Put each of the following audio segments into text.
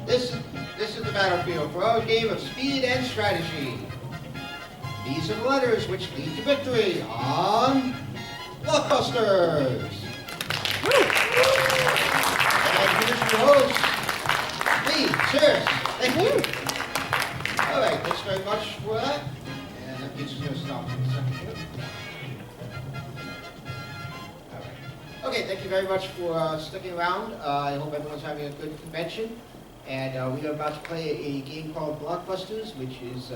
This is the battlefield for our game of speed and strategy. These are the letters which lead to victory on Blockbusters. And here's your host, me, Cirrus. Thank you. All right, thanks very much for that. And that means it's going to stop in a second here. All right. Okay, thank you very much for sticking around. I hope everyone's having a good convention. And we are about to play a game called Blockbusters, which is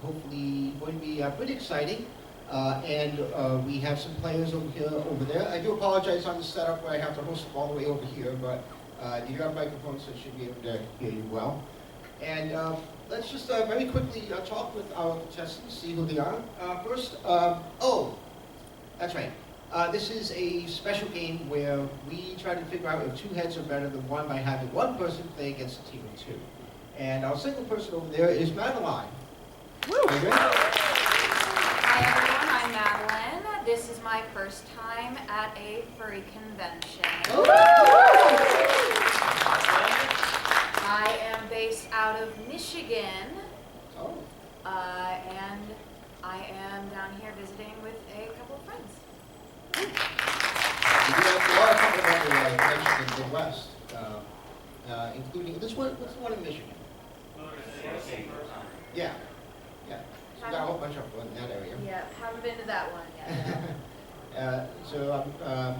hopefully going to be pretty exciting. We have some players over there. I do apologize on the setup where I have to host them all the way over here, but you have microphones, so I should be able to hear you well. And let's just very quickly talk with our contestants, see who they are. First, that's right. This is a special game where we try to figure out if two heads are better than one by having one person play against a team of two. And our single person over there is Madeline. Woo! Hi everyone, I'm Madeline. This is my first time at a furry convention. I am based out of Michigan. Oh. And I am down here visiting with a couple of friends. You are talking about the convention in the Midwest, including what's the one in Michigan? Yeah. Yeah. So you got a whole bunch of them in that area. Yeah, haven't been to that one yet.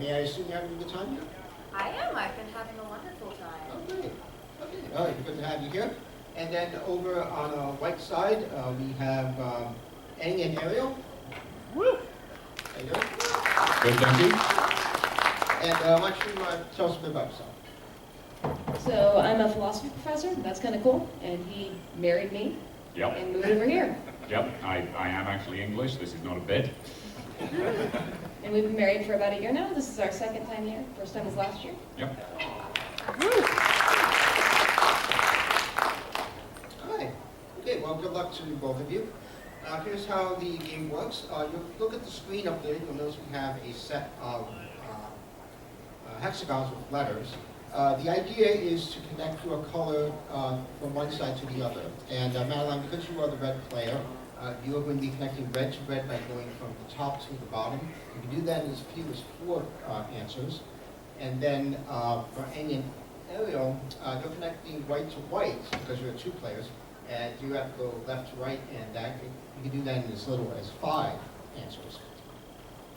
May I assume you're having a good time here? I am. I've been having a wonderful time. Oh, great. Okay. All right, good to have you here. And then over on our right side, we have Eng and Ariel. Woo! How you doing? Good, thank you. And why don't you tell us a bit about yourself? So I'm a philosophy professor, that's kind of cool, and he married me Yep. and moved over here. Yep, I am actually English, this is not a bit. And we've been married for about a year now. This is our second time here. First time was last year. Yep. All right. Okay, well, good luck to both of you. Here's how the game works. You look at the screen up there, you'll notice we have a set of hexagons with letters. The idea is to connect to a color from one side to the other. And Madeline, because you are the red player, you are going to be connecting red to red by going from the top to the bottom. You can do that in as few as 4 answers. And then for Eng and Ariel, you're connecting white to white because you're 2 players. And you have to go left to right, and you can do that in as little as 5 answers.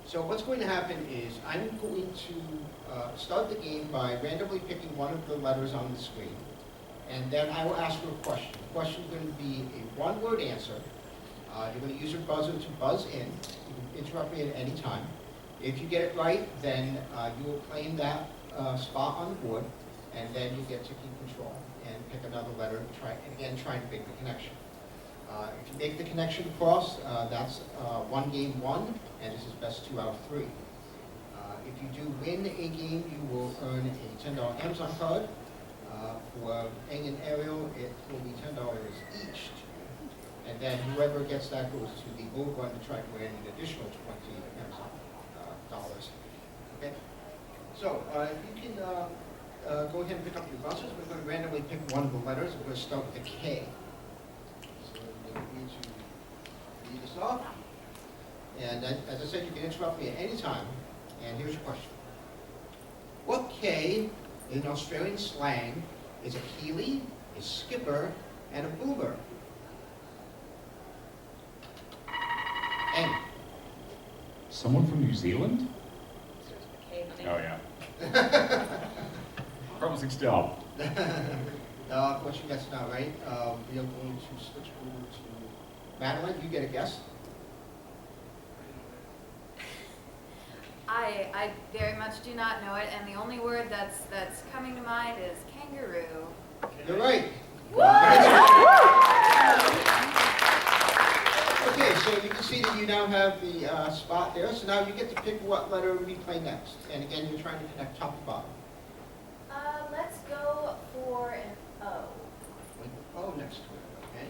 So what's going to happen is I'm going to start the game by randomly picking one of the letters on the screen, and then I will ask you a question. The question is going to be a one-word answer. You're going to use your buzzer to buzz in. You can interrupt me at any time. If you get it right, then you will claim that spot on the board, and then you get to keep control and pick another letter and try and make the connection. If you make the connection across, that's one game won, and this is best 2 out of 3. If you do win a game, you will earn a $10 Amazon card. For Eng and Ariel, it will be $10 each. And then whoever gets that goes to the old one to try to win an additional $20 Amazon dollars. Okay? So if you can go ahead and pick up your buzzers, we're going to randomly pick one of the letters. We're going to start with a K. So I'm going to need to read this off. And as I said, you can interrupt me at any time. And here's your question. What K in Australian slang is a keelie, a skipper, and a boomer? Eng. Someone from New Zealand? Oh yeah. Promising start. Unfortunately, that's not right. We are going to switch over to Madeline. You get a guess. I very much do not know it, and the only word that's coming to mind is kangaroo. You're right. Okay, so you can see that you now have the spot there. So now you get to pick what letter we play next. And again, you're trying to connect top to bottom. Let's go for an O. With the O next to it, okay?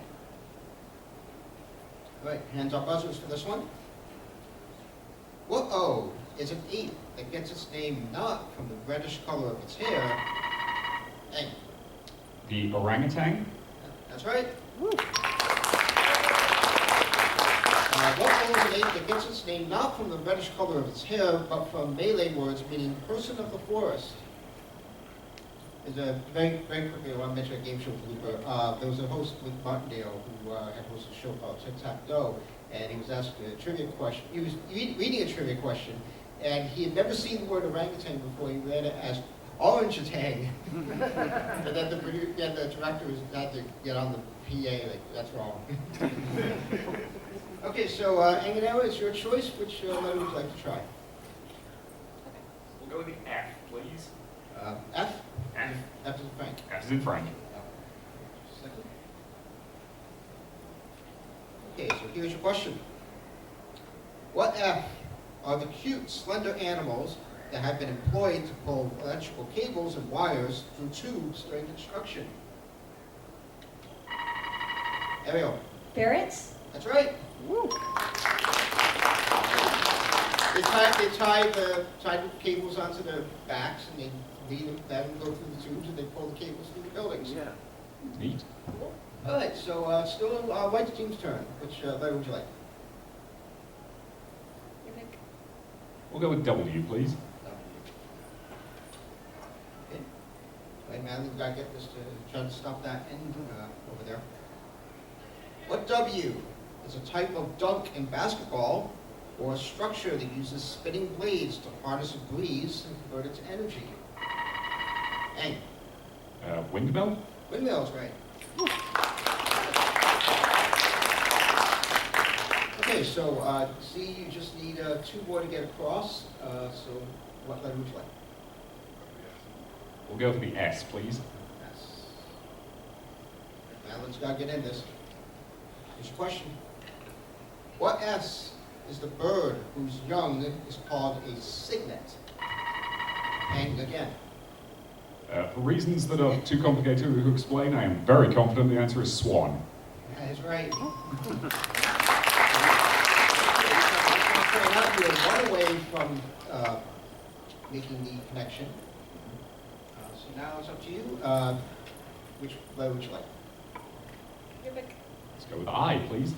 All right, hands up buzzers for this one. What O is an ape that gets its name not from the reddish color of its hair? Eng. The orangutan? That's right. What animal is an ape that gets its name not from the reddish color of its hair, but from Malay words meaning person of the forest? There's a very quickly, I want to mention a game show blooper. There was a host with Martindale who had hosted a show called Tic-Tac-Toe, and he was asked a trivia question. He was reading a trivia question, and he had never seen the word orangutan before. He read it as orangutan. And then the director had to get on the PA, like, that's wrong. Okay, so Anganera, it's your choice. Which letter would you like to try? We'll go with the F, please. F? F. F is in Frank. F is in Frank. Second. Okay, so here's your question. What F are the cute, slender animals that have been employed to pull electrical cables and wires through tubes during construction? Ariel. Ferrets? That's right. Woo. They tie the cables onto their backs, and they let them go through the tubes, and they pull the cables through the buildings. Yeah. Neat. All right, so still white team's turn. Which letter would you like? Your pick. We'll go with W, please. Okay. Wait, Madeline, we gotta get this to try to stop that end over there. What W is a type of dunk in basketball, or a structure that uses spinning blades to harness a breeze and convert it to energy? Ang. Windmill? Windmills, right. Okay, so C, you just need 2 more to get across. So what letter would you like? We'll go for the S, please. Yes. Now let's gotta get in this. Here's your question. What S is the bird whose young is called a cygnet? And again. For reasons that are too complicated to explain, I am very confident the answer is swan. That is right. Now you're 1 away from making the connection. So now it's up to you. Which letter would you like? Your pick. Let's go with I, please.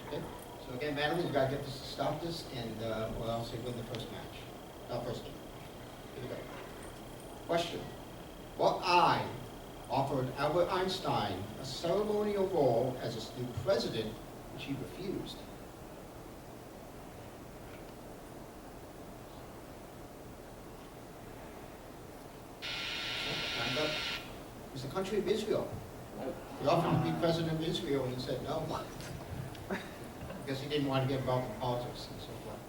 Okay. So again, Madeline, you've got to get this to stop this, and well, I'll say win the first match. First game. Here we go. Question. What I offered Albert Einstein a ceremonial role as his new president, which he refused? Time's up. It was the country of Israel. He offered to be president of Israel, and he said no. Because he didn't want to get involved in politics and so forth.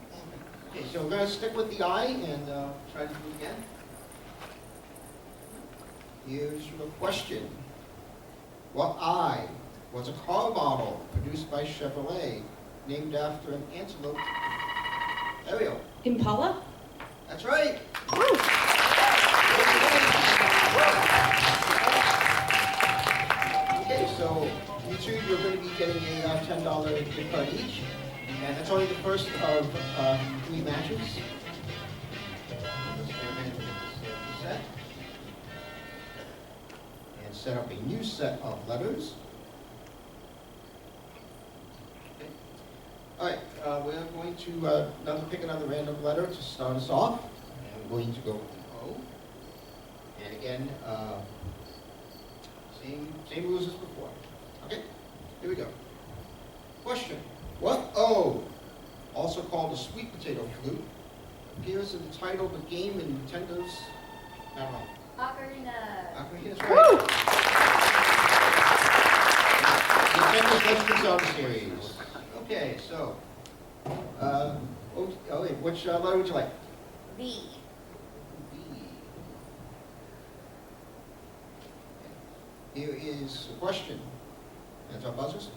Okay, so we're going to stick with the I and try to do it again. Here's your question. What I was a car model produced by Chevrolet named after an antelope? Ariel. Impala? That's right. Okay, so you two, you're going to be getting a $10 gift card each. And that's only the first of 3 matches. Let's go ahead and get this set. And set up a new set of letters. Okay. All right, we're going to pick another random letter to start us off. And we're going to go with the O. And again, same rules as before. Okay, here we go. Question. What O, also called a sweet potato flute, appears in the title of a game in Nintendo's... Ocarina. Ocarina's right. Nintendo's Legend of Zelda series. Okay, so... wait, which letter would you like? V. B. Here is the question. That's our buzzers.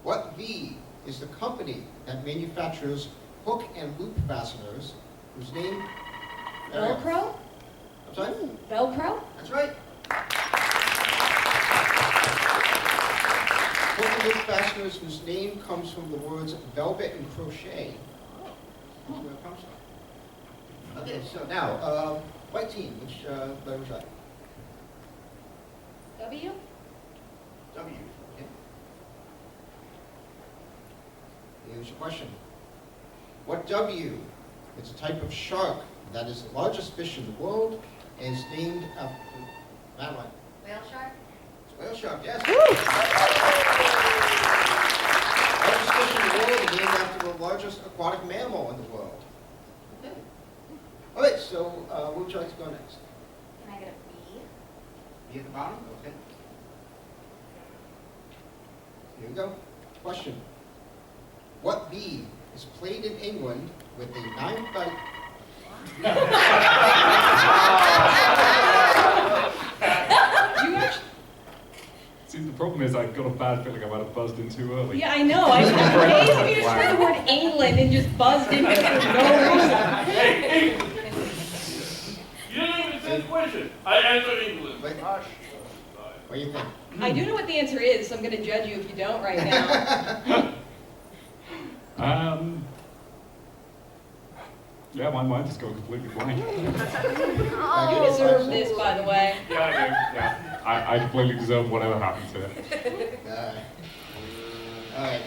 What V is the company that manufactures hook and loop fasteners whose name... Velcro? I'm sorry? Velcro? That's right. Hook and loop fasteners whose name comes from the words velvet and crochet. That's where it comes from. Okay, so now, white team, which letter would you like? W? W. Okay. Here's your question. What W is a type of shark that is the largest fish in the world and is named after Madeline? Whale shark? It's a whale shark, yes. Largest fish in the world is named after the largest aquatic mammal in the world. Okay. All right, so who would you like to go next? Can I get a B? B at the bottom? Okay. Here we go. Question. What bee is played in England with a 9-bite... You actually... See, the problem is I've got a bad feeling I might have buzzed in too early. Yeah, I know. I just amazed if you just heard the word England and just buzzed into it for no reason. Hey! You didn't even say the question. I answered England. Wait. Hush. What do you think? I do know what the answer is, so I'm going to judge you if you don't right now. Yeah, my mind just got completely blank. You deserve this, by the way. Yeah, I do. Yeah, I completely deserve whatever happened to it. All right.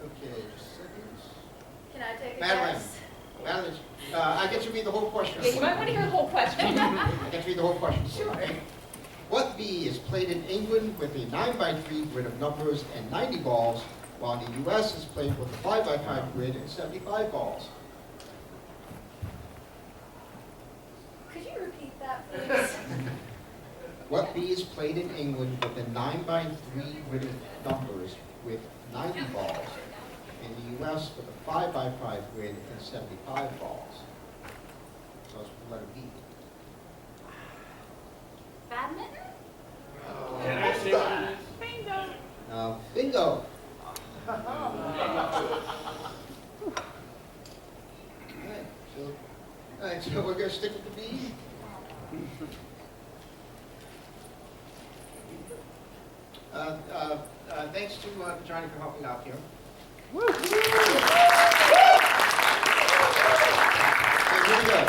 Okay, just a second. Can I take a Madeline. guess? Madeline, I get to read the whole question. Yeah, you might want to hear the whole question. I get to read the whole question. Sure. Okay. What bee is played in England with a 9x3 grid of numbers and 90 balls, while in the U.S. is played with a 5x5 grid and 75 balls? Could you repeat that, please? What bee is played in England with a 9x3 grid of numbers with 90 balls, in the U.S. with a 5x5 grid and 75 balls? So it's letter B. Badminton? Can I say what it is? Bingo. All right, so we're going to stick with the B. Thanks to Johnny for helping out here. Okay, here we go.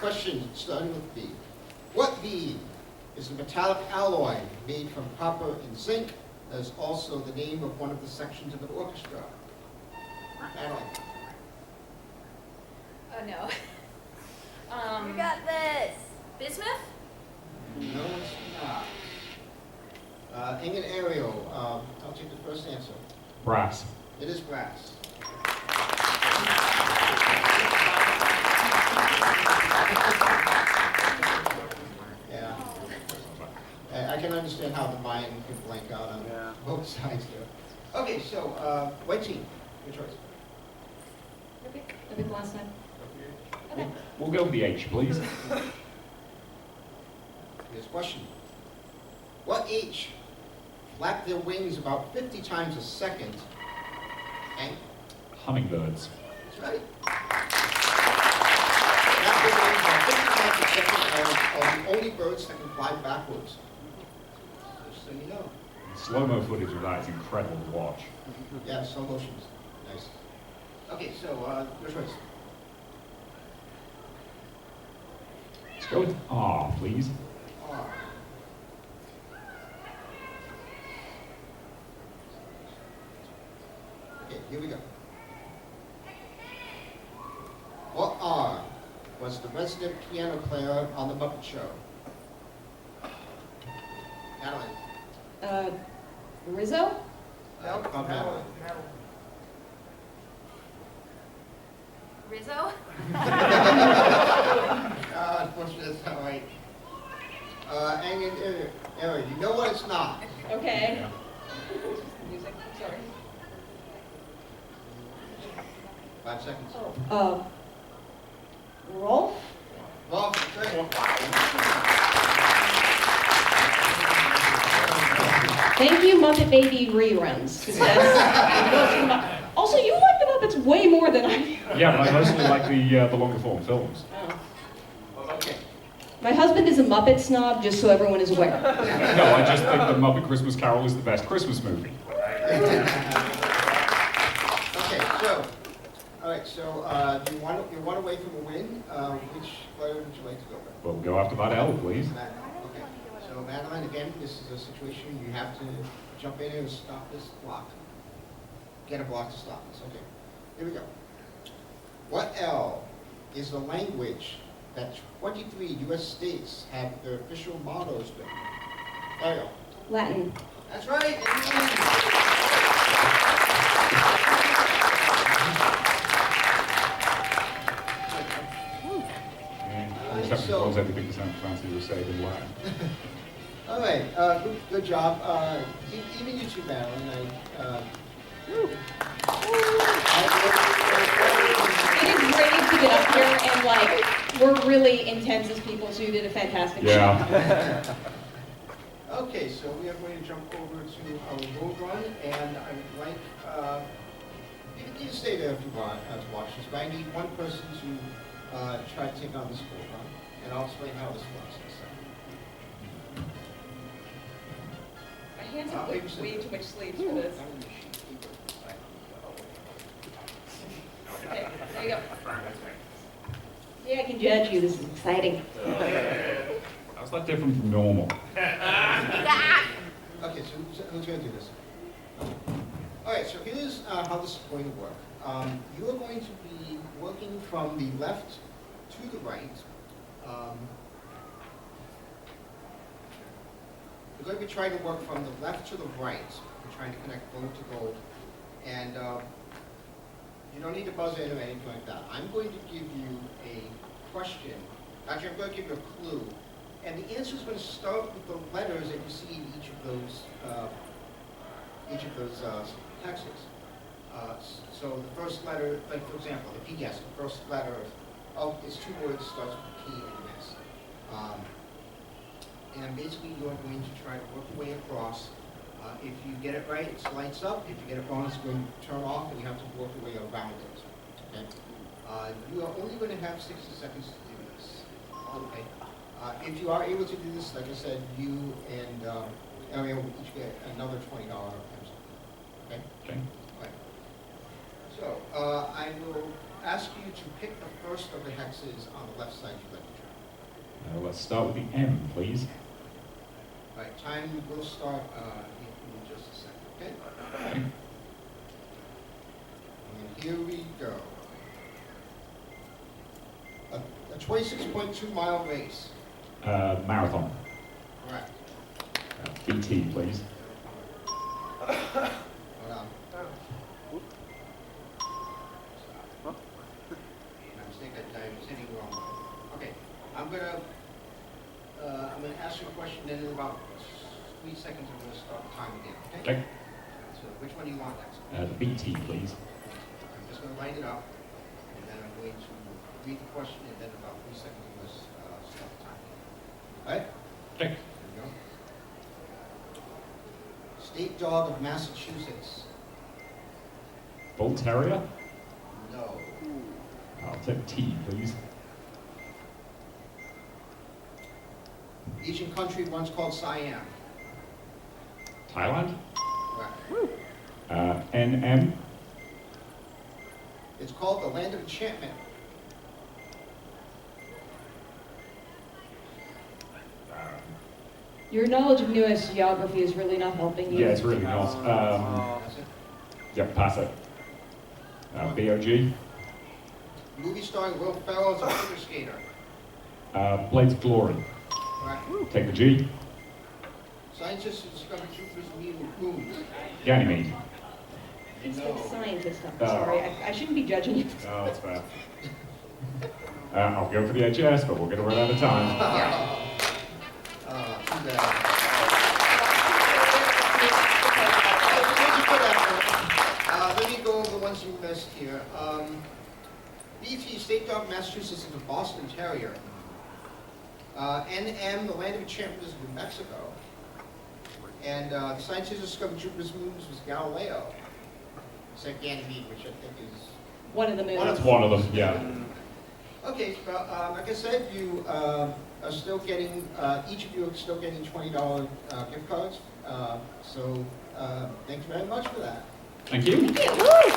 Question starting with B. What B is a metallic alloy made from copper and zinc that is also the name of one of the sections of an orchestra? Madeline. Oh, no. You got this. Bismuth? No, it's not. Ing and Ariel, I'll take the first answer. Brass. It is brass. Yeah. I can understand how the mind can blank out on both sides there. Okay, so, white team, your choice. I think last time. Okay. We'll go with the H, please. Here's a question. What H flap their wings about 50 times a second? And Hummingbirds. that's right. Flap their wings about 50 times a second are the only birds that can fly backwards. Just so you know. Slow-mo footage of that is incredible to watch. Yeah, slow motions. Nice. Okay, so, your choice. Let's go with R, please. R. Okay, here we go. What R was the resident piano player on The Muppet Show? Madeline. Rizzo? Not Madeline. Rizzo? Unfortunately, that's not right. Hang in there. You know what it's not. Okay. Yeah. Music, sorry. 5 seconds. Rolf? Well, that's right. Thank you, Muppet Baby reruns. 'Cause that's- also, you like the Muppets way more than I do. Yeah, but I mostly like the longer form films. Oh. Okay. My husband is a Muppet snob, just so everyone is aware. No, I just think The Muppet Christmas Carol is the best Christmas movie. Okay, so, all right, so you're one away from a win. Which letter would you like to go with? We'll go after that L, please. Okay, So Madeline, again, this is a situation you have to jump in and stop this block. Get a block to stop this. Okay, here we go. What L is the language that 23 U.S. states have their official mottos been? There you go. Latin. That's right. And except So- because everything the San Francisco was said in Latin. All right, good job. Even you two, Madeline. It is great to get up here and like, we're really intense as people, so you did a fantastic job. Yeah. Okay, so we are going to jump over to our road run, and I would like, you can stay there if you want to watch this, but I need one person to try to take on this road run, and I'll explain how this works in a second. My hands have way too much sleeves for this. Okay, there you go. Yeah, I can judge you. This is exciting. How's that different from normal? Okay, so who's going to do this? All right, so here's how this is going to work. You are going to be working from the left to the right. You're going to be trying to work from the left to the right. You're trying to connect gold to gold. And you don't need to buzz in or anything like that. I'm going to give you a question. Actually, I'm going to give you a clue. And the answer is going to start with the letters that you see in each of those hexes. So the first letter, like for example, the PS, the first letter of it's two words, starts with P and an S. And basically you're going to try to work your way across. If you get it right, it lights up. If you get it wrong, it's going to turn off, and you have to work your way around it. Okay? You are only going to have 60 seconds to do this. Okay? If you are able to do this, like I said, you and Ariel will each get another $20 pencil. Okay? Okay. All right. So I will ask you to pick the first of the hexes on the left side you'd like to try. Let's start with the M, please. All right, time will start in just a second, okay? And here we go. A 26.2 mile race. Marathon. Correct. BT, please. Hold on. I mistake that I was hitting wrong. Okay, I'm gonna ask you a question, then in about 3 seconds I'm gonna start the time again, okay? Okay. So which one do you want next? The BT, please. I'm just gonna line it up, and then I'm going to read the question, and then about 3 seconds I'm gonna start the time again. All right? Okay. Here we go. State dog of Massachusetts. Bull Terrier. No. I'll take T, please. Asian country once called Siam. Thailand. Correct. NM. It's called the Land of Enchantment. Your knowledge of U.S. geography is really not helping you. Yeah, it's really not. That's it. Yeah, pass it. BOG. Movie starring Will Ferrell as a figure skater. Blades of Glory. Correct. Take the G. Scientists who discovered Jupiter's moons. Ganymede. He's No. a scientist, I'm sorry. I shouldn't be judging you. Oh, that's fair. I'll go for the HS, but we're going to run out of time. Too bad. Thank you for that one. Let me go over the ones you missed here. BT, State Dog, Massachusetts, is a Boston Terrier. NM, the Land of Enchantment, is New Mexico. And the scientists discovered Jupiter's moons was Galileo. Said Ganymede, which I think is One of the moons. That's one of them, yeah. okay. Well, like I said, you are still getting each of you are still getting $20 gift cards. So thanks very much for that. Thank you. Thank you. Woo!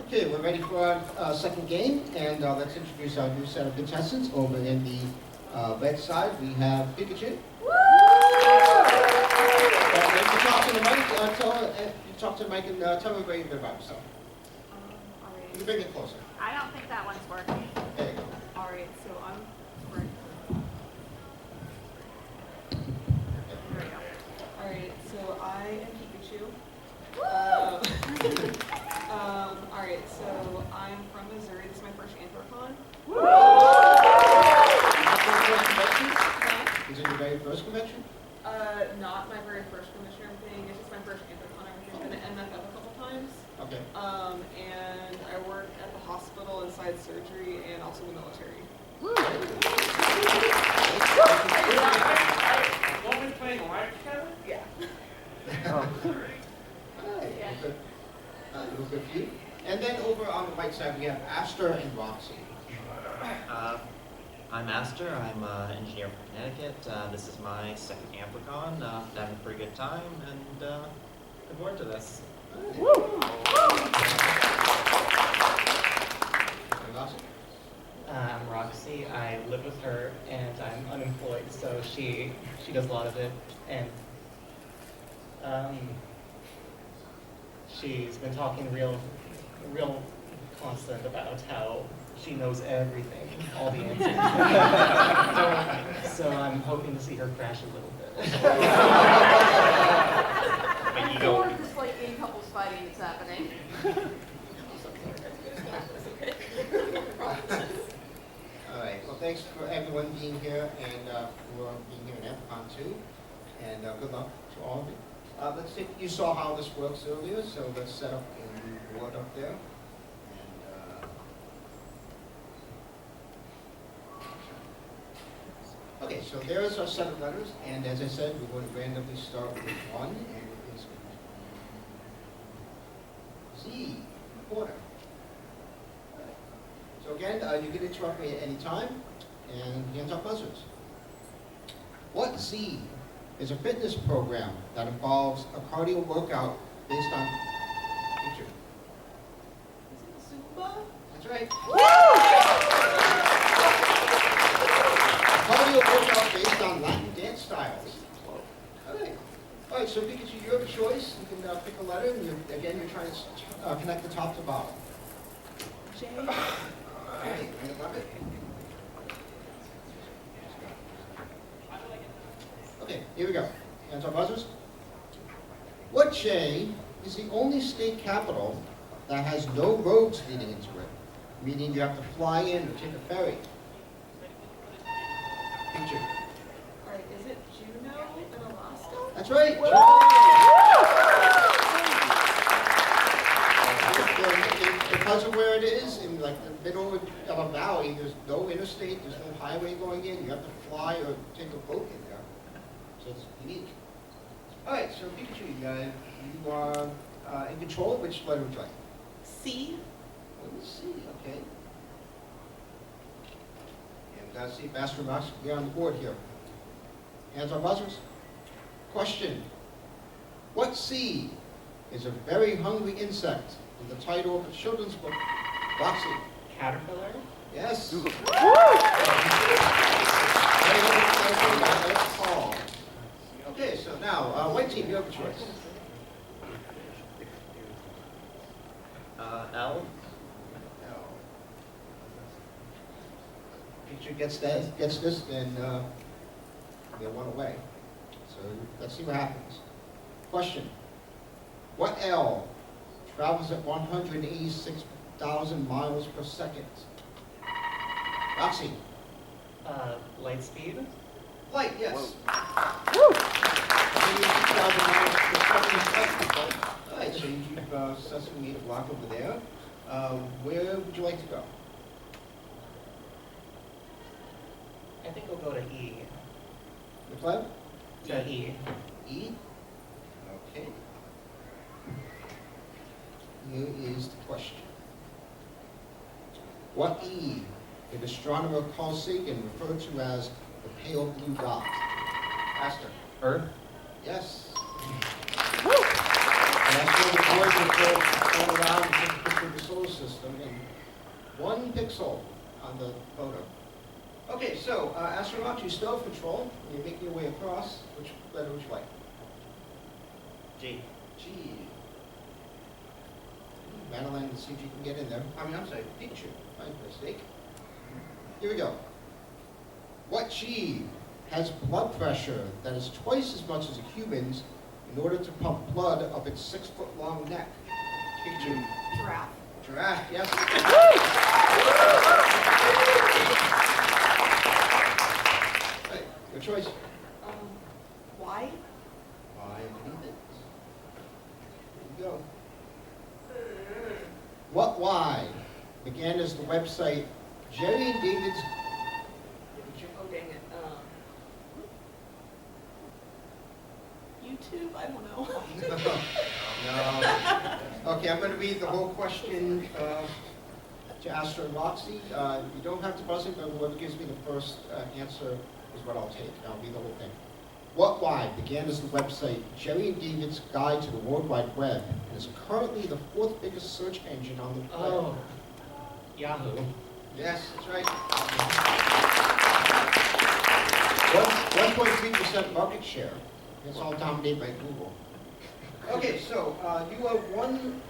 Okay. Okay, we're ready for our second game, and let's introduce our new set of contestants. Over in the red side, we have Pikachu. You talk to the mic, talk to the mic and tell everybody a bit about yourself. Alright. You can bring it closer. I don't think that one's working. There you go. Alright, so I'm working. There we go. Alright, so I am Pikachu. Alright, so I'm from Missouri. This is my first Anthrocon. Is it your very first convention? Not my very first convention or anything. It's just my first Anthrocon. I've been to MFF a couple times. Okay. And I work at the hospital inside surgery and also the military. Woman playing live together? Yeah. Hi. Good for you. And then over on the right side, we have Aster and Roxy. I'm Aster. I'm an engineer from Connecticut. This is my second Anthrocon. Having a pretty good time, and looking forward to this. And Roxy? I'm Roxy. I live with her, and I'm unemployed, so she does a lot of it. And she's been talking real constant about how she knows everything, all the answers. So I'm hoping to see her crash a little bit. But you don't. Or just like in couples fighting that's happening. All right. Well, thanks for everyone being here and for being here in Anthrocon too. And good luck to all of you. Let's see. You saw how this works earlier, so let's set up a new board up there. Okay, so there's our set of letters, and as I said, we're going to randomly start with one, and it is Z, quarter. So again, you can interrupt me at any time, and hands up buzzers. What Z is a fitness program that involves a cardio workout based on picture? Is it Zumba? That's right. Cardio workout based on Latin dance styles. All right, so Pikachu, you have a choice. You can pick a letter, and again, you're trying to connect the top to bottom. J. All right, I love it. Okay, here we go. Hands on buzzers. What J is the only state capital that has no roads leading into it? Meaning you have to fly in or take a ferry. Picture. Alright, is it Juneau in Alaska? That's right. Because of where it is, in like the middle of a valley, there's no interstate, there's no highway going in. You have to fly or take a boat in there. So it's unique. All right, so Pikachu, you are in control. Which letter would you like? C. Let's see, okay. And see if Master and Max will be on the board here. Hands on buzzers. Question. What seed is a very hungry insect in the title of a children's book? Roxy. Caterpillar? Yes. That's Paul. Okay, so now, white team, you have a choice. L. Picture gets this, then they're one away. So let's see what happens. Question. What L travels at 186,000 miles per second? Roxy. Light speed? Light, yes. 186,000 miles per second. All right, so you've successfully made a block over there. Where would you like to go? I think we'll go to E. The club? To E. E? Okay. Here is the question. What E did astronomer Carl Sagan refer to as the pale blue dot? Aster. Earth. Yes. And that's where the boys will go around and take a picture of the solar system in 1 pixel on the photo. Okay, so astronaut, you still have control. You're making your way across. Which letter would you like? G. G. Madeline, let's see if you can get in there. I'm sorry, picture. My mistake. Here we go. What G has blood pressure that is twice as much as a human's in order to pump blood up its 6-foot-long neck? Picture. Giraffe. Giraffe, yes. Right, your choice. Why? I believe it. There you go. What Why began as the website Jerry and David's. Oh, dang it. YouTube? I don't know. No. Okay, I'm going to read the whole question to Astra and Roxy. You don't have to buzz in, but whoever gives me the first answer is what I'll take. I'll read the whole thing. What Why began as the website Jerry and David's Guide to the World Wide Web and is currently the 4th biggest search engine on the planet. Oh, Yahoo. Yes, that's right. 1.3% market share. It's all dominated by Google. Okay, so you are 1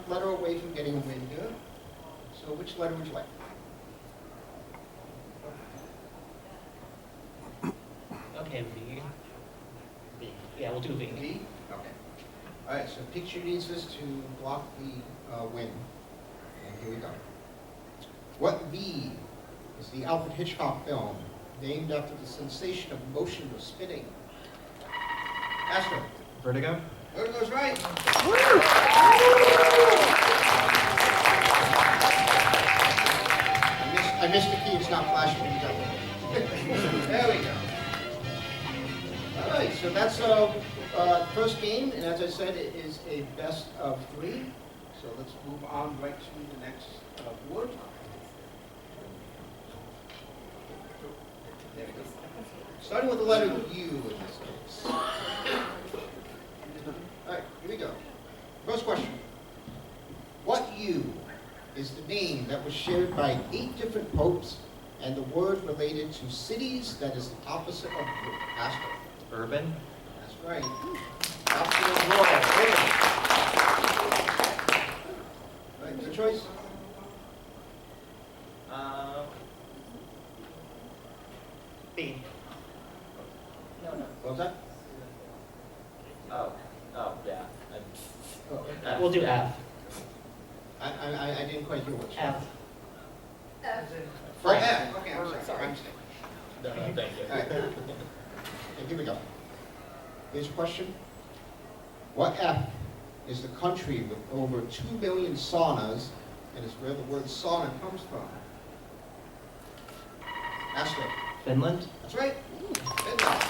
letter away from getting a win here. So which letter would you like? Okay, V. B. Yeah, we'll do V. B? Okay. All right, so picture needs this to block the win. And here we go. What V is the Alfred Hitchcock film named after the sensation of motion or spinning? Astro. Vertigo. Vertigo's right. I missed the key. It's not flashing in the There we go. All right, so that's first game, and as I said, it is a best of 3. So let's move on right to the next board. There we go. Starting with the letter U in this case. All right, here we go. First question. What U is the name that was shared by 8 different popes and the word related to cities that is the opposite of Astro? Urban. That's right. Opposite of rural. Right, your choice? B. What was that? Oh, yeah. Oh, We'll do F. I didn't quite hear what you said. F. Oh, F. Okay, I'm sorry. I'm mistaken. No, thank you. All right. Okay, here we go. Here's your question. What F is the country with over 2 million saunas and is where the word sauna comes from? Astro. Finland. That's right. Finland.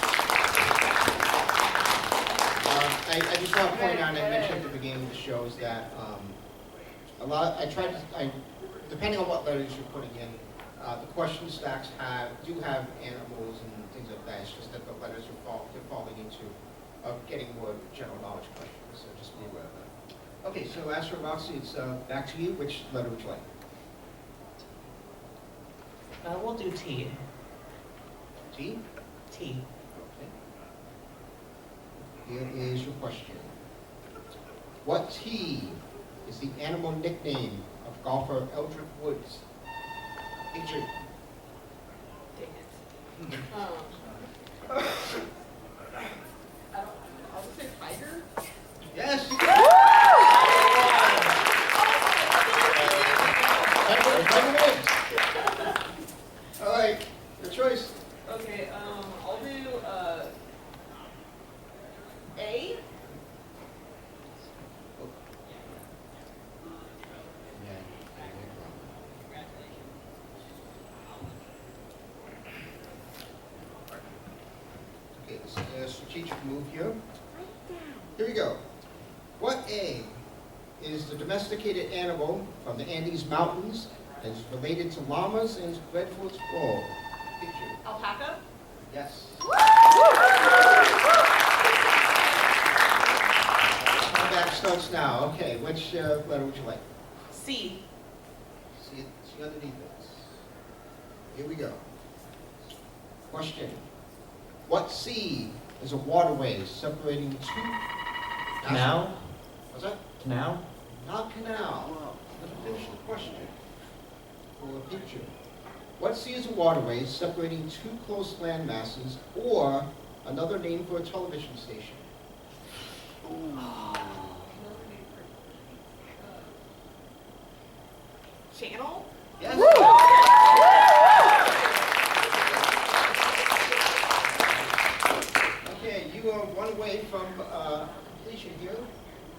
I just want to point out, I mentioned at the beginning of the show, is that depending on what letters you're putting in, the question stacks do have animals and things like that. It's just that the letters they're falling into getting more general knowledge questions, so just be aware of that. Okay, so as for Roxy, it's back to you. Which letter would you like? We'll do T. T? T. Okay. Here is your question. What T is the animal nickname of golfer Eldrick Woods? Picture. Dang it. I'll just say tiger. Yes! All right, your choice. Okay, I'll do, A. Okay, this is a strategic move here. Here we go. What A is the domesticated animal from the Andes Mountains that is related to llamas and is bred for its wool? Picture. Alpaca. Yes. Come back starts now. Okay, which letter would you like? C. See underneath it. Here we go. Question. What sea is a waterway separating two... Canal? What's that? Canal? Not canal. Let me finish the question. Or a picture. What sea is a waterway separating two close land masses, or another name for a television station? Channel? Yes. Okay, you are one away from completion here.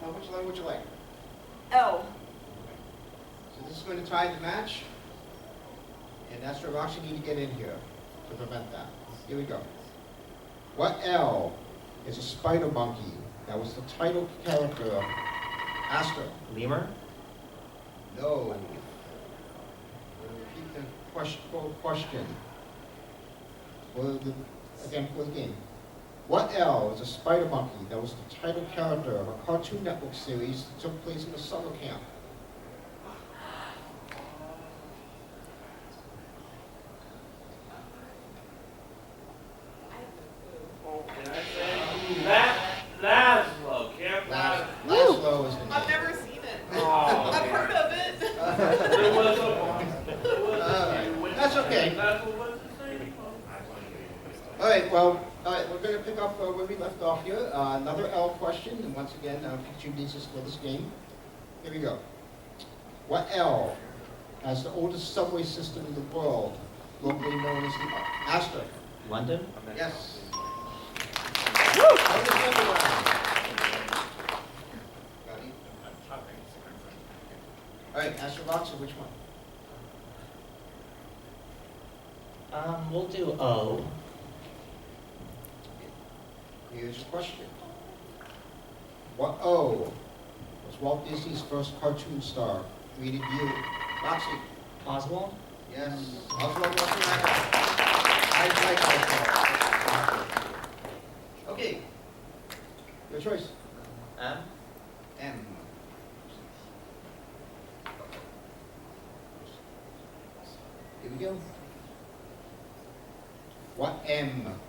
Which letter would you like? L. So this is going to tie the match. And that's where we actually need to get in here to prevent that. Here we go. What L is a spider monkey that was the title character of Astor? Lemur? No. We'll repeat the question. Again, for the game. What L is a spider monkey that was the title character of a Cartoon Network series that took place in a summer camp? Laszlo, Camp Laszlo. Laszlo is the name. I've never seen it. Oh. I've heard of it. There was That's okay. Laszlo was his name. All right, well, we're going to pick up where we left off here. Another L question, and once again, Pikachu needs us for this game. Here we go. What L has the oldest subway system in the world, locally known as the Astor? London? Yes. All right, Astor Roxy, which one? We'll do O. Here's your question. What O was Walt Disney's first cartoon star created you? Roxy. Oswald? Yes. Oswald Rushing. I like Oswald. Okay. Your choice. M? M. Here we go. What M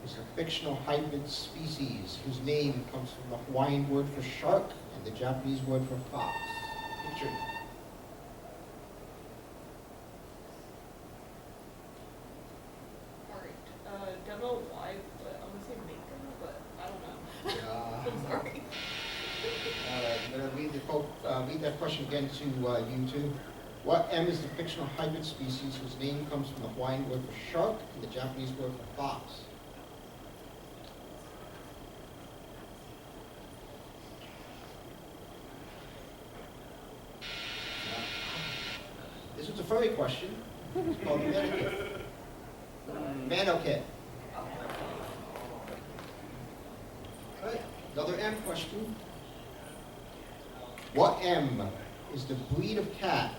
is a fictional hybrid species whose name comes from the Hawaiian word for shark and the Japanese word for fox? Picture. Alright, don't know why, but I'm gonna say Mako, but I don't know. I'm sorry. I'm going to read that question again to you two. What M is the fictional hybrid species whose name comes from the Hawaiian word for shark and the Japanese word for fox? This was a furry question. It's called the Mano Kit. Mano Kit. All right, another M question. What M is the breed of cat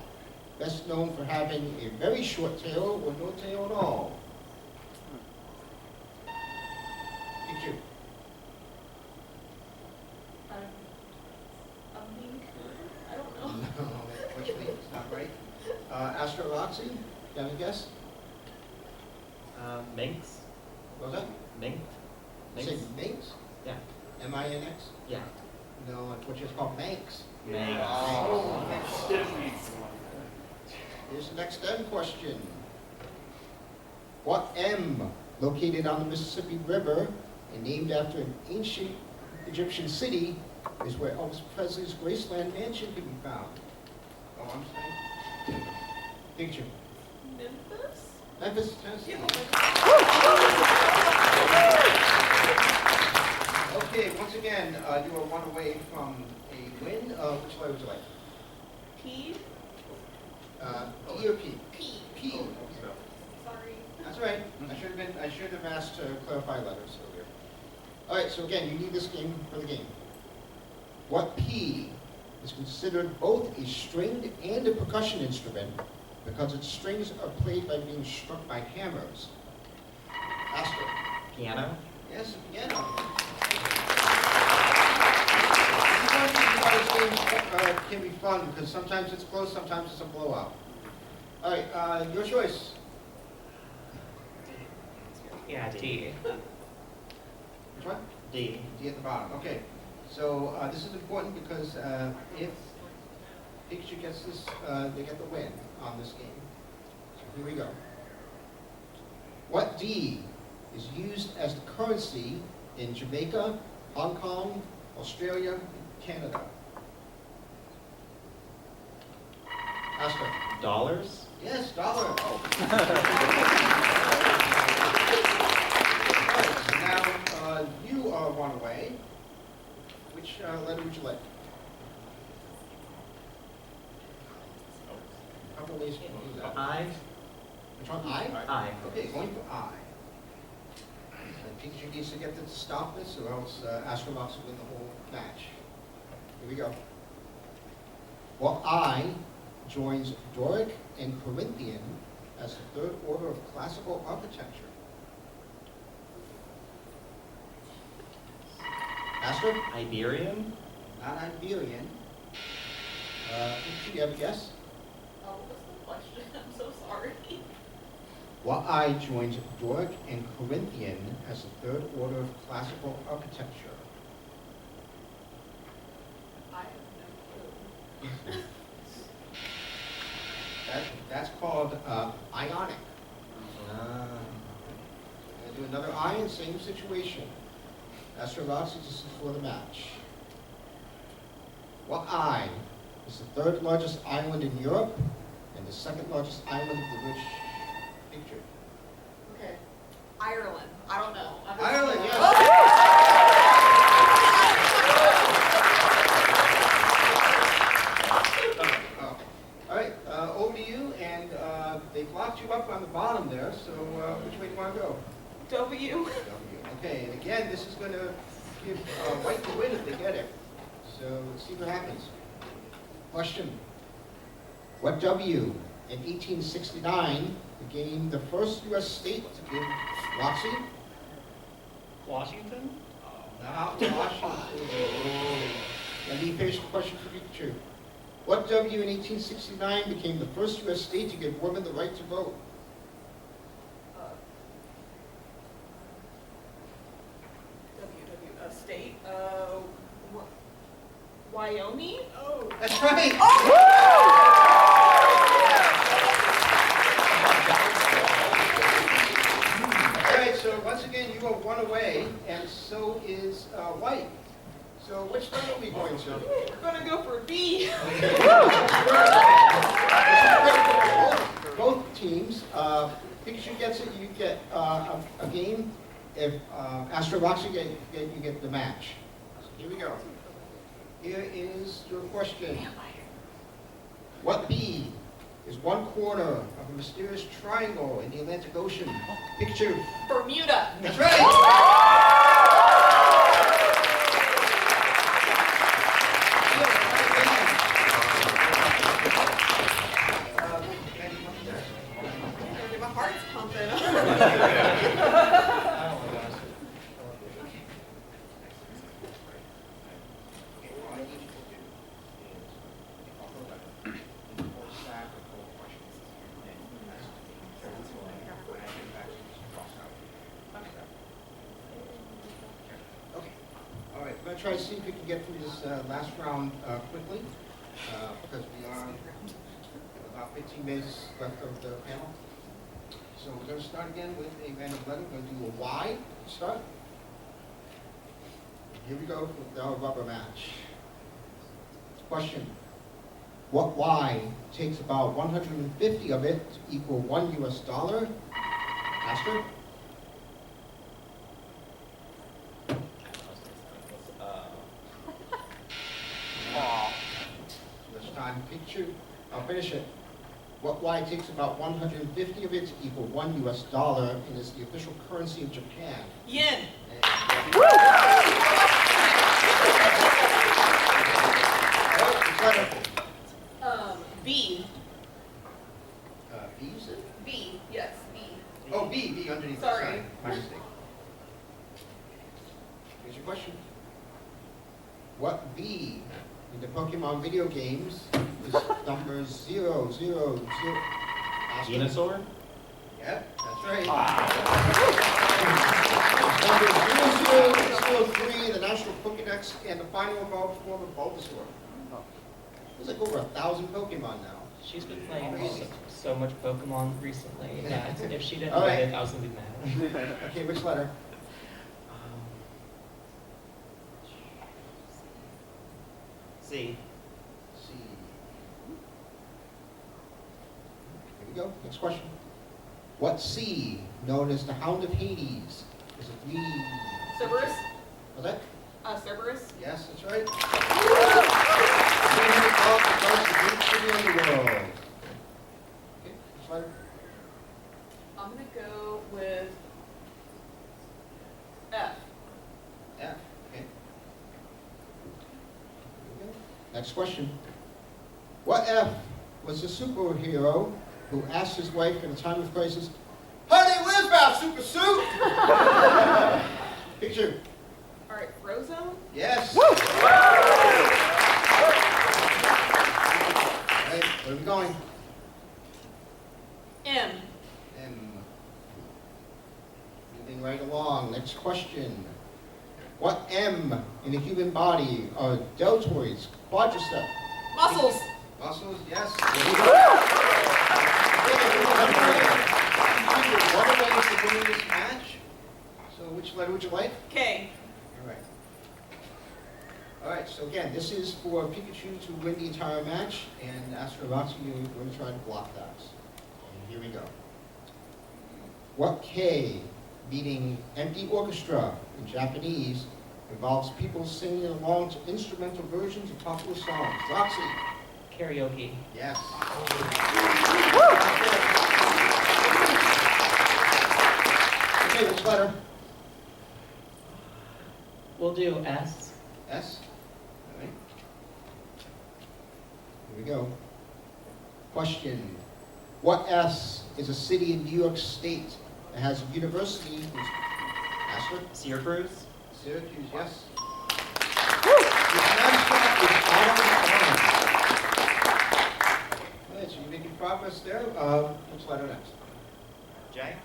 best known for having a very short tail or no tail at all? Picture. A mink? I don't know. No, unfortunately, it's not right. Astro Roxy, do you have a guess? Minx? What was that? Mink? You say Minx? Yeah. M-I-N-X? Yeah. No, unfortunately, it's called Manx. Manx. Stiffy. Here's the next M question. What M, located on the Mississippi River and named after an ancient Egyptian city, is where Elvis Presley's Graceland mansion can be found? Oh, I'm saying. Picture. Memphis? Memphis, Tennessee. Okay, once again, you are one away from a win. Which way would you like? P? E or P? P. P. Sorry. That's all right. I should have asked to clarify letters earlier. All right, so again, you need this game for the game. What P is considered both a stringed and a percussion instrument because its strings are played by being struck by hammers? Astor. Piano? Yes, a piano. this game can be fun because sometimes it's close, sometimes it's a blowout. All right, your choice. Yeah, D. Which one? D. D at the bottom. Okay. So this is important because if Pikachu gets this, they get the win on this game. So here we go. What D is used as the currency in Jamaica, Hong Kong, Australia, and Canada? Oscar. Dollars? Yes, dollar. Oh. Alright, so now you are one away. Which letter would you like? A couple ways to do that. I. Which one? I? I. Okay, going for I. Pikachu needs to get to stop this, or else Astronaut will win the whole match. Here we go. Well, I joins Doric and Corinthian as the third order of classical architecture. Astor? Iberian? Not Iberian. Pikachu, you have a guess? Oh, what was the question? I'm so sorry. Well, I joins Doric and Corinthian as the third order of classical architecture. I have no clue. That's called ionic. I'll do another ion, same situation. Astronaut, this is for the match. What I is the third largest island in Europe and the second largest island of the British picture? Okay. Ireland. I don't know. Ireland, yes. Oh. All right, over to you, and they blocked you up on the bottom there, so which way do you want to go? W. W. Okay, and again, this is going to give White the win if they get it. So let's see what happens. Question. What W in 1869 became the first U.S. state to give Roxy? Washington? Not Washington. Let me finish the question for Pikachu. What W in 1869 became the first U.S. state to give women the right to vote? State. Wyoming? Oh. That's right. All right, so once again, you are one away, and so is White. So which one are we going to? We're gonna go for B. Both teams. Pikachu gets it, you get a game. If Astro Roxy you get the match. So here we go. Here is your question. What B is one corner of a mysterious triangle in the Atlantic Ocean? Pikachu. Bermuda. That's right. My heart's pumping. We're going to try to see if we can get through this last round quickly, because we are about 15 minutes left of the panel. So we're going to start again with a random letter. We're going to do a Y to start. Here we go with our rubber match. Question. What Y takes about 150 of it to equal $1 US? Astor? This time, Pikachu. I'll finish it. What Y takes about 150 of it to equal $1 US and is the official currency of Japan? Yen. B. B, you said? B. Yes, B. Oh, B underneath. Sorry. My mistake. Here's your question. What B in the Pokemon video games is number 000. Venusaur? Yep, that's right. Number 0003, the National Pokedex, and the final evolved form of Bulbasaur. There's like over 1,000 Pokemon now. She's been playing so much Pokemon recently that if she didn't All win right. it, I was gonna be mad. Okay, which letter? C. C. Here we go. Next question. What sea, known as the Hound of Hades, is a green? Cerberus? Was that? Cerberus? Yes, that's right. Across the great city of the world. Okay, which letter? I'm gonna go with F. F. Okay. Here we go. Next question. What F was the superhero who asked his wife in a time of crisis, "Honey, where's my super suit?" Picture. All right, Frozone? Yes. Right, where are we going? M. M. Moving right along. Next question. What M in the human body are deltoids, quadriceps? Muscles. Muscles, yes. One of them is to win this match. So which letter would you like? K. All right. All right, so again, this is for Pikachu to win the entire match, and as for Roxy, you're going to try to block that. And here we go. What K, meaning empty orchestra in Japanese, involves people singing along to instrumental versions of popular songs? Roxy. Karaoke. Yes. Okay, which letter? We'll do S. S? All right. Here we go. Question. What S is a city in New York State that has a university whose... Asher? Syracuse? Syracuse, yes. Its mascot is Autumn. All right, so you're making progress there. Which letter next? J?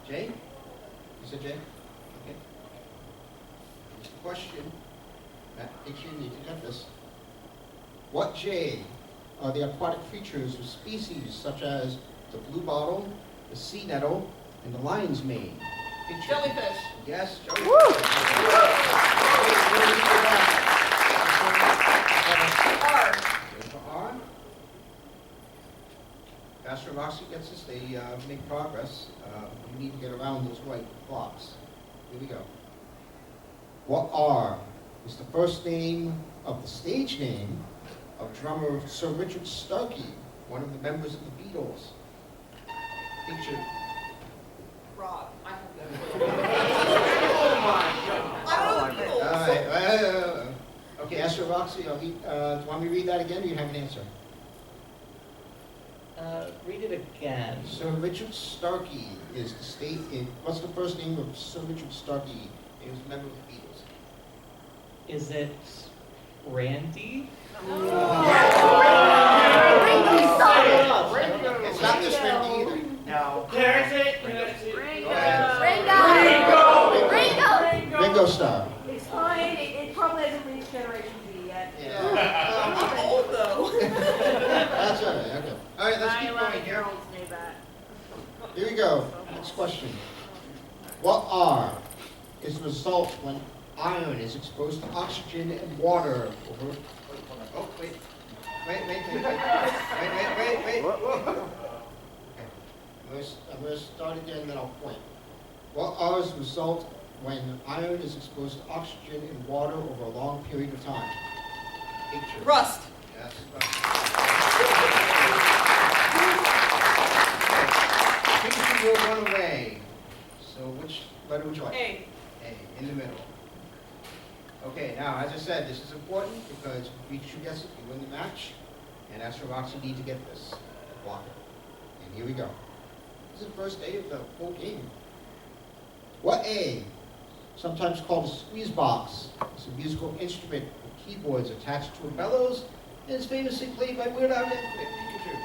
J? You said J? Okay. Here's the question. That picture, you need to get this. What J are the aquatic features of species such as the blue bottle, the sea nettle, and the lion's mane? Picture. Jellyfish. Yes, jellyfish. R. There's the R. Faster Roxy gets this, they make progress. You need to get around those white blocks. Here we go. What R is the first name of the stage name of drummer Sir Richard Starkey, one of the members of the Beatles? Picture. Rod. I have no All right. Okay, Astro Roxy, do you want me to read that again, or you have an answer? Read it again. Sir Richard Starkey is the state. What's the first name of Sir Richard Starkey? He was a member of the Beatles. Is it Randy? It's not this Randy either. No. There's it. There's it. Ringo Starr. It's fine. It probably hasn't reached Generation Z yet. Yeah. I'm old though. That's all right. Okay. All right, let's keep going here. Girls knew that. Here we go. Next question. What R is the result when iron is exposed to oxygen and water over... Oh, wait. Wait. Okay. I'm going to start again, then I'll point. What R is the result when iron is exposed to oxygen and water over a long period of time? Picture. Rust. Yes. Picture will run away. So which letter would you like? A. A, in the middle. Okay, now, as I said, this is important because if Pikachu gets it, you win the match. And as for Roxy, you need to get this. Block it. And here we go. This is the first day of the whole game. What A, sometimes called a squeeze box, is a musical instrument with keyboards attached to a bellows and is famously played by Weird Al and Pikachu.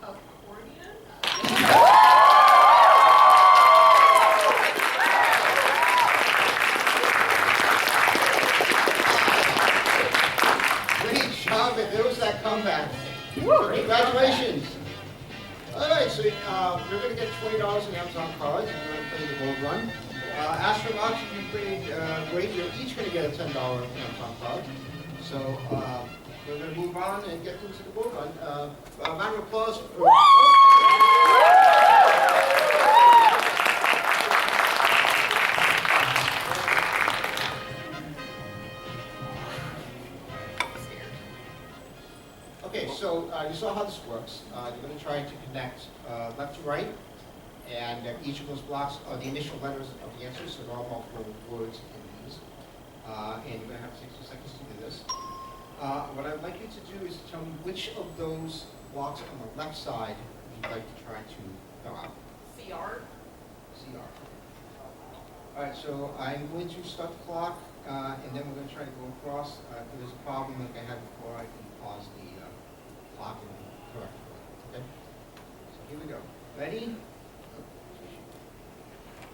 Accordion? Great job, and there was that comeback. Congratulations. All right, so you're going to get $20 in Amazon cards if you're going to play the Gold Run. Astronauts, if you played great, you're each going to get a $10 Amazon card. So we're going to move on and get into the Gold Run. Round of applause for... Okay, so you saw how this works. You're going to try to connect left to right, and each of those blocks are the initial letters of the answer, so there are multiple words in these. And you're going to have 60 seconds to do this. What I'd like you to do is tell me which of those blocks on the left side you'd like to try to fill out. CR? CR. All right, so I'm going to start the clock, and then we're going to try to go across. If there's a problem like I had before, I can pause the clock and correct it. Okay? So here we go. Ready?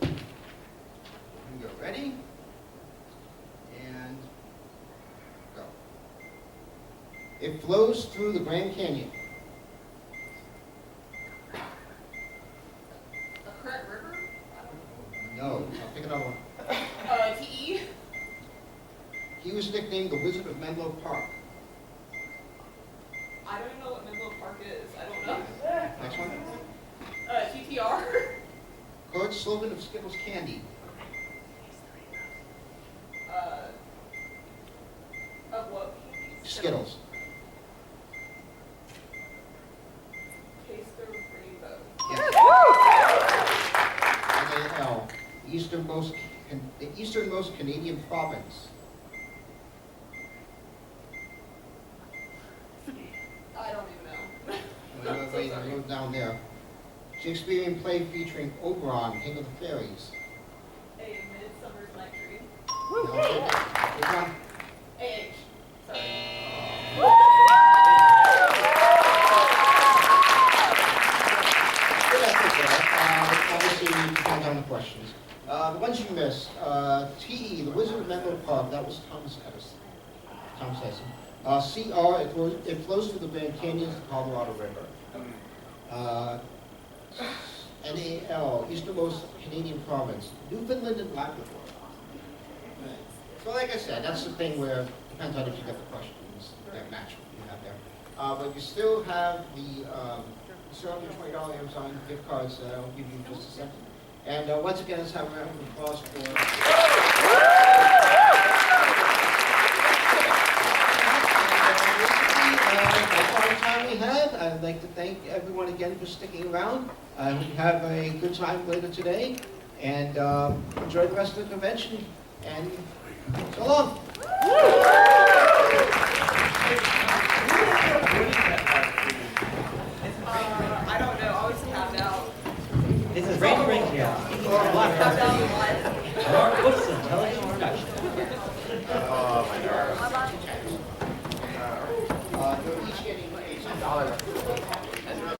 Here we go. Ready? And go. It flows through the Grand Canyon. The Current River? I don't No. I'll pick another one. know. TE? He was nicknamed the Wizard of Menlo Park. I don't even know what Menlo Park is. I don't know. Next one. TTR? Current slogan of Skittles Candy. Of what? Skittles. Taste the rainbow. NAL. The easternmost Canadian province. I don't even know. Wait, I wrote down there. Shakespearean play featuring Oberon, King of the Fairies. A Midsummer's Night Dream. Which one? AH. Sorry. Good effort there. Obviously, you count down the questions. The ones you missed, TE, the Wizard of Menlo Park, that was Thomas Edison. Thomas Edison. CR, it flows through the Grand Canyons of the Colorado River. NAL, easternmost Canadian province, Newfoundland and Labrador. So like I said, that's the thing where it depends on if you get the questions that match what you have there. But you still have your $20 Amazon gift cards that I'll give you in just a second. And once again, let's have a round of applause for... That's all the time we have. I'd like to thank everyone again for sticking around. We have a good time later today, and enjoy the rest of the convention, and so long. I don't know. I was tapped out. This is Randy Ring here. Tapped out in what? Mark Woodson, television production. Oh, my nerves. They're each getting $8.